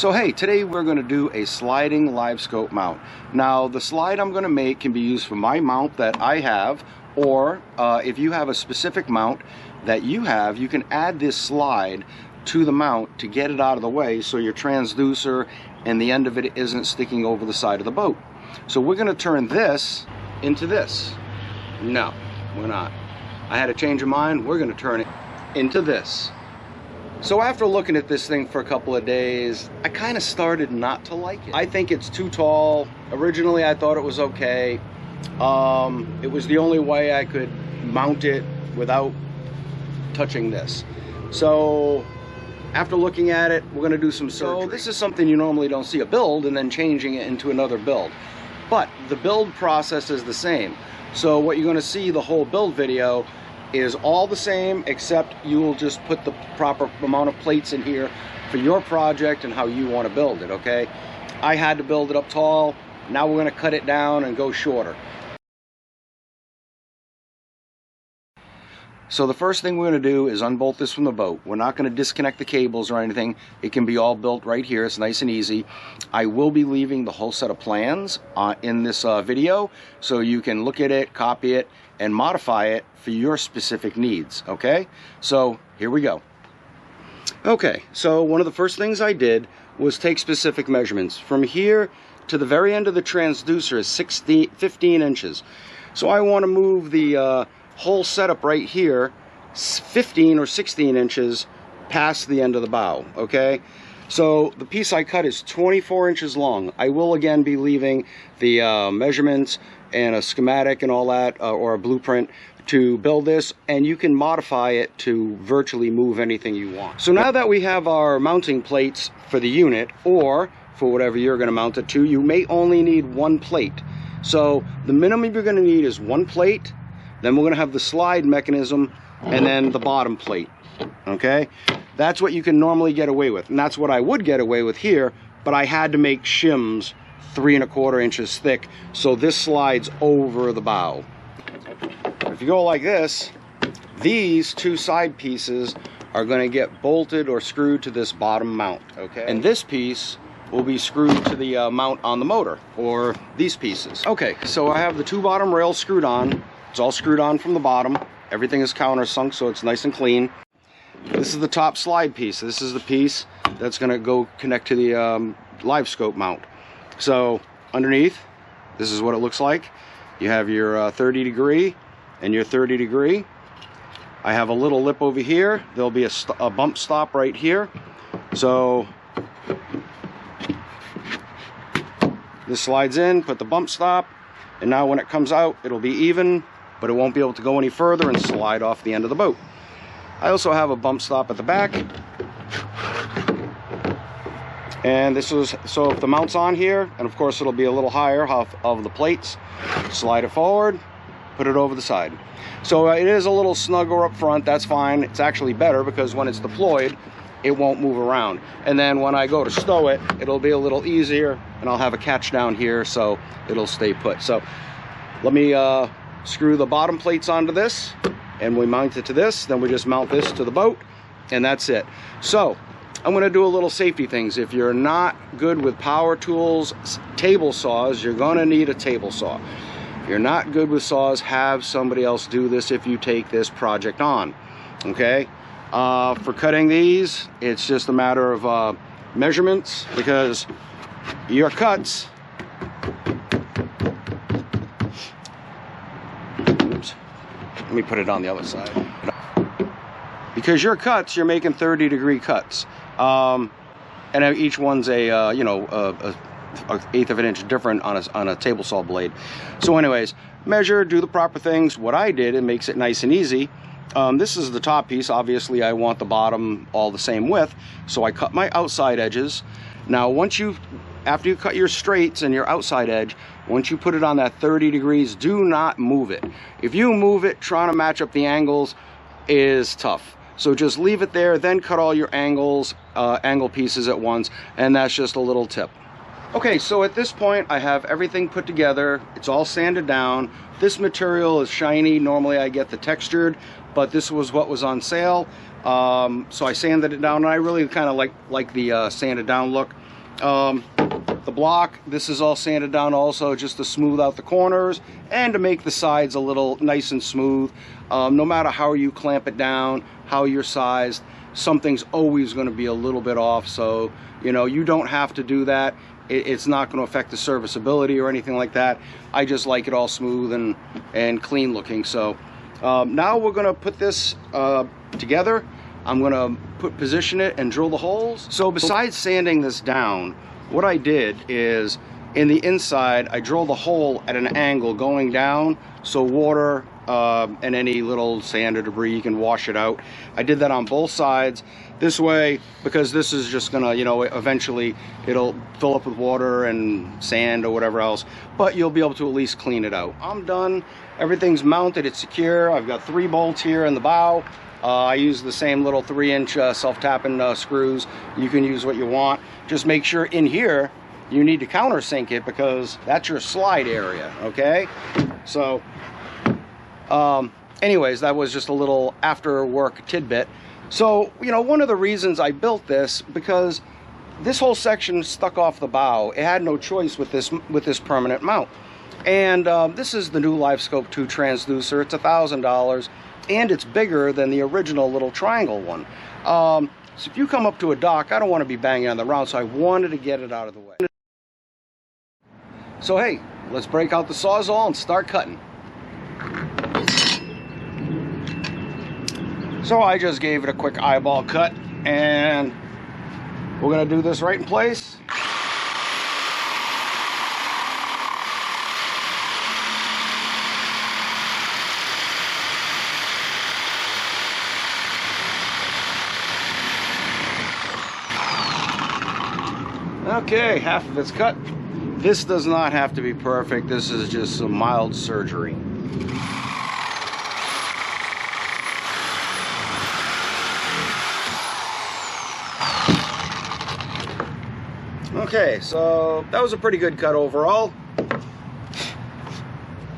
So hey, today we're going to do a sliding Livescope mount. Now the slide I'm going to make can be used for my mount that I have, or if you have a specific mount that you have, you can add this slide to the mount to get it out of the way so your transducer and the end of it isn't sticking over the side of the boat. So we're going to turn this into this. No, we're not. I had a change of mind. We're going to turn it into this. So after looking at this thing for a couple of days, I kind of started not to like it. I think it's too tall. Originally I thought it was okay. It was the only way I could mount it without touching this. So after looking at it, we're going to do some surgery. So this is something you normally don't see, a build and then changing it into another build. But the build process is the same. So what you're going to see the whole build video is all the same, except you will just put the proper amount of plates in here for your project and how you want to build it, okay? I had to build it up tall. Now we're going to cut it down and go shorter. So the first thing we're going to do is unbolt this from the boat. We're not going to disconnect the cables or anything. It can be all built right here. It's nice and easy. I will be leaving the whole set of plans in this video, so you can look at it, copy it, and modify it for your specific needs, okay? So here we go. Okay, so one of the first things I did was take specific measurements. From here to the very end of the transducer is 15 inches. So I want to move the whole setup right here 15 or 16 inches past the end of the bow, okay? So the piece I cut is 24 inches long. I will again be leaving the measurements and a schematic and all that, or a blueprint to build this, and you can modify it to virtually move anything you want. So now that we have our mounting plates for the unit, or for whatever you're going to mount it to, you may only need one plate. So the minimum you're going to need is one plate. Then we're going to have the slide mechanism and then the bottom plate, okay? That's what you can normally get away with, and that's what I would get away with here, but I had to make shims 3 1/4 inches thick, so this slides over the bow. If you go like this, these two side pieces are going to get bolted or screwed to this bottom mount, okay? And this piece will be screwed to the mount on the motor, or these pieces. Okay, so I have the two bottom rails screwed on. It's all screwed on from the bottom. Everything is countersunk, so it's nice and clean. This is the top slide piece. This is the piece that's going to go connect to the Livescope mount. So underneath, this is what it looks like. You have your 30 degree and your 30 degree. I have a little lip over here. There'll be a bump stop right here. So this slides in, put the bump stop, and now when it comes out, it'll be even, but it won't be able to go any further and slide off the end of the boat. I also have a bump stop at the back. And this is, so if the mount's on here, and of course it'll be a little higher of the plates, slide it forward, put it over the side. So it is a little snugger up front, that's fine. It's actually better because when it's deployed, it won't move around. And then when I go to stow it, it'll be a little easier, and I'll have a catch down here so it'll stay put. So let me screw the bottom plates onto this, and we mount it to this, then we just mount this to the boat, and that's it. So I'm going to do a little safety things. If you're not good with power tools, table saws, you're going to need a table saw. If you're not good with saws, have somebody else do this if you take this project on, okay? For cutting these, it's just a matter of measurements, because your cuts, oops, let me put it on the other side. Because your cuts, you're making 30 degree cuts, and each one's a you know, a 1/8 of an inch different on a table saw blade. So anyways, measure, do the proper things. What I did, it makes it nice and easy. This is the top piece. Obviously I want the bottom all the same width, so I cut my outside edges. Now after you cut your straights and your outside edge, once you put it on that 30 degrees, do not move it. If you move it, trying to match up the angles is tough. So just leave it there, then cut all your angle pieces at once, and that's just a little tip. Okay, so at this point I have everything put together. It's all sanded down. This material is shiny. Normally I get the textured, but this was what was on sale. So I sanded it down, and I really kind of like the sanded down look. The block, this is all sanded down also just to smooth out the corners and to make the sides a little nice and smooth. No matter how you clamp it down, how you're sized, something's always going to be a little bit off. So, you know, you don't have to do that. It's not going to affect the serviceability or anything like that. I just like it all smooth and clean looking. So now we're going to put this together. I'm going to position it and drill the holes. So besides sanding this down, what I did is in the inside I drilled a hole at an angle going down so water and any little sand or debris, you can wash it out. I did that on both sides this way because this is just gonna, you know, eventually it'll fill up with water and sand or whatever else, but you'll be able to at least clean it out. I'm done. Everything's mounted, it's secure. I've got 3 bolts here in the bow. I use the same little 3-inch self-tapping screws. You can use what you want. Just make sure in here you need to countersink it because that's your slide area, okay? So anyways, that was just a little after work tidbit. So, you know, one of the reasons I built this, because this whole section stuck off the bow. It had no choice with this permanent mount. And this is the new Livescope 2 transducer. It's $1,000 and it's bigger than the original little triangle one. So if you come up to a dock, I don't want to be banging on the round, so I wanted to get it out of the way. So hey, let's break out the Sawzall and start cutting. So I just gave it a quick eyeball cut, and we're going to do this right in place. Okay, half of it's cut. This does not have to be perfect. This is just some mild surgery. Okay, so that was a pretty good cut overall.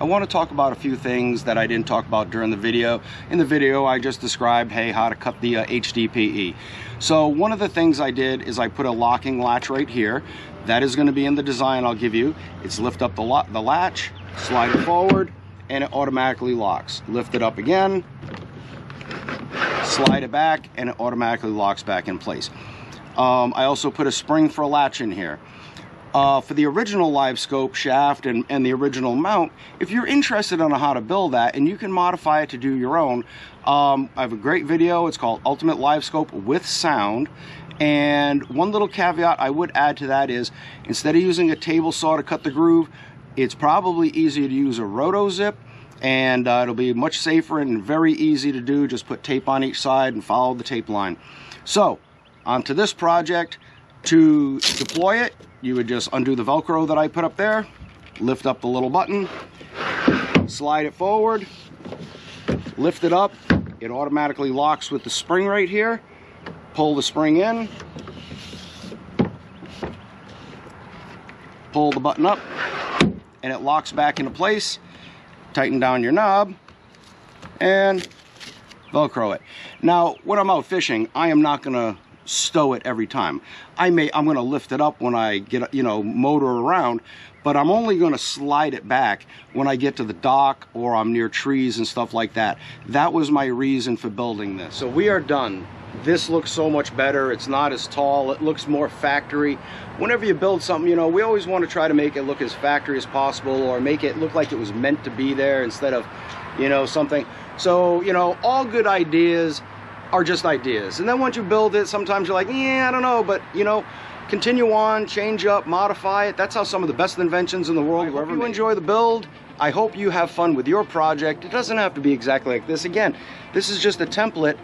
I want to talk about a few things that I didn't talk about during the video. In the video, I just described, hey, how to cut the HDPE. So one of the things I did is I put a locking latch right here. That is going to be in the design I'll give you. It's lift up the latch, slide it forward, and it automatically locks. Lift it up again, slide it back, and it automatically locks back in place. I also put a spring for a latch in here. For the original Livescope shaft and the original mount, if you're interested on how to build that and you can modify it to do your own, I have a great video. It's called Ultimate Livescope with Sound. And one little caveat I would add to that is, instead of using a table saw to cut the groove, it's probably easier to use a roto zip, and it'll be much safer and very easy to do. Just put tape on each side and follow the tape line. So onto this project. To deploy it, you would just undo the Velcro that I put up there, lift up the little button, slide it forward, lift it up. It automatically locks with the spring right here. Pull the spring in, pull the button up, and it locks back into place. Tighten down your knob and Velcro it. Now, when I'm out fishing, I am not going to stow it every time. I'm going to lift it up when I get, you know, motor around, but I'm only going to slide it back when I get to the dock or I'm near trees and stuff like that. That was my reason for building this. So we are done. This looks so much better. It's not as tall. It looks more factory. Whenever you build something, you know, we always want to try to make it look as factory as possible, or make it look like it was meant to be there instead of, you know, something. So, you know, all good ideas are just ideas, and then once you build it, sometimes you're like, yeah, I don't know, but you know, continue on, change up, modify it. That's how some of the best inventions in the world were ever made. I hope you enjoy the build. I hope you have fun with your project. It doesn't have to be exactly like this. Again, this is just a template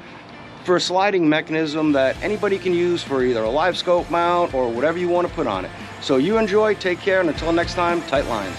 for a sliding mechanism that anybody can use for either a Livescope mount or whatever you want to put on it. So you enjoy, take care, and until next time, tight lines.